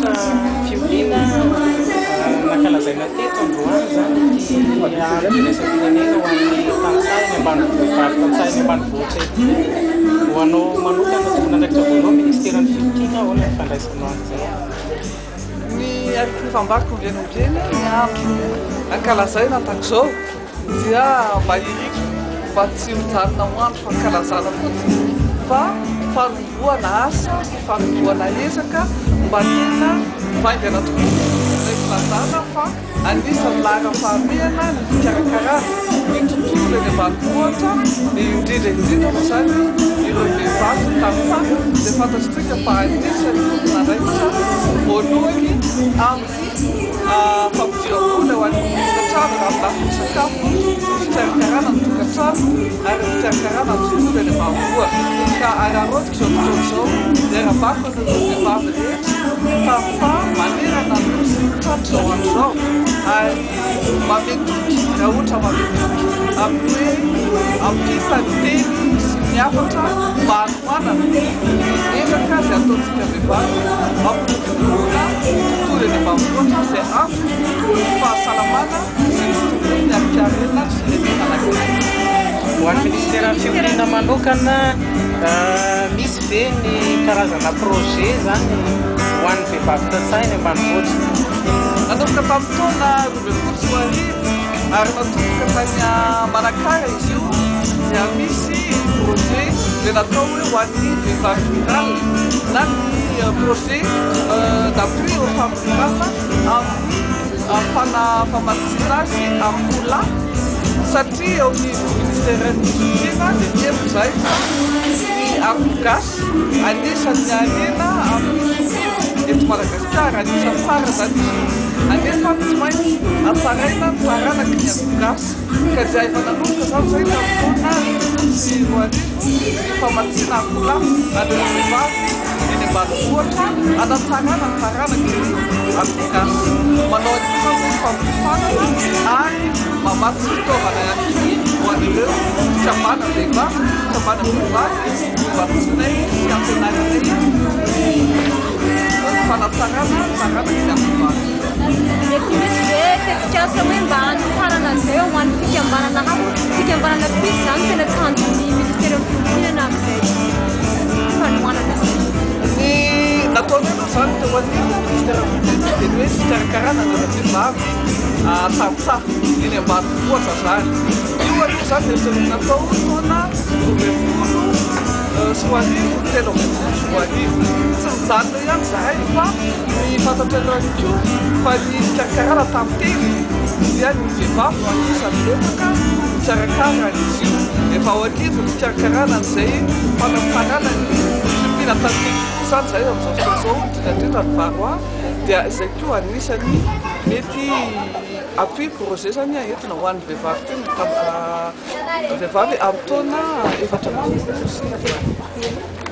resaka fiolina nakalazaina teto androany zany firesafirenena ho an'ny tansainy tansainy ambanivohitra ety ho anao manokana nandraikitra voanao ministeran'ny fiolina ahoana ny fandraisanao an'izay ny arifambako mbianambieny miandro ankalazaina tak'izao dia mba iriko mba tsy mijanona hoandro fankalazana fotsiny fa fanomboana asa fanomboana ezaka mba tena vaingana tokoa zay filazana fa anisany lara fahamehana ny fikarakarana ny tontolo eny ambanivohitra ny indrindra moa zany ireo vehivavy tantsaka dia fantatsika fa anisany tompona raitra voalohany amin'ny fampidiram-bola ho an'ny tokantrano raha lafiny sakafo fikarakarana ny tokantrano ary fikarakarana ny tontolo eny ambanivohitra ka ararotika zao fotoana izao dia rabako ireo vehivavy rehetra fa manerana ny tratro zao andro zao ary mametoky raha ohatra mametoky amin'ny hoe amin'ny taniteny sy miafatra mba hanoanana ezaka zay ataontsika vehivavy mampitokoona tontolo eny ambanivohitra zay antony fahasalamana sy tontolo ny arikarenina sy firenena anankiray. Ho an'ny ministera fiolina manokana misy ve ny karazana projet zany ho an'ny vehivavy tantsaina ambanivohitra natomboka tamin'ny taona 2024 ary natomboka tany Manakara izy io dia misy projet dia natao hoe ho an'ny vehivavy rurale na ny projet d'appui aux femmes rurales amin'ny famatsina sy ampola satria eo amin'ny ministeran'ny fiolina dia mihevitra zay fa ny akogasy anisan'ny harena amin'ny eto Madagasikara anisan'ny tsara zany anefa tsy maintsy atsaraina ny taranaky ny akogasy ka dia efa nanomboka zany zay tamin'ny taona sy roarivo ny famatsiana akola an'ireo vehivavy eny ambanivohitra anatsarana ny taranaky ny akogasy manao an'izany fampifanana ary mamatsy fitaovana ihany ho an'ireo fikambana vehivavy fikambana vehivavy vatsinainy sy ampianarinay fanatsarana taranaky ny akogasy. Mety misy hoe tetikasa hoe mba hanofarana zay ho an'ny fikambanana hafa fikambanana pisy zany tena tanjon'ny ministera fiolina amin'izay fanomanana ny nataony aloha zany teo an'ny ministera fiolina dia ny hoe fikarakarana an'ireo vehivavy tantsaha eny ambanivohitra zany io aloha zany dia natao taona 2010 sy roarivo telo ambinifolo sy roarivo tsy mijanona ihany zahay fa ny fantatrareo ihany koa fa ny fikarakarana tamin'ny teny dia ny vehivavy no anisany lefaka mikarakara izy io efa ao ankivo ny fikarakarana an'izay fanatsarana ny filipina tantely koa zany zay amin'izao fotoana zao indrindra ny varoa dia izay koa anisany mety appui projet zany entina ho an'ny vehivavy tena vehivavy amin'ny taona efatra ambinifolo sy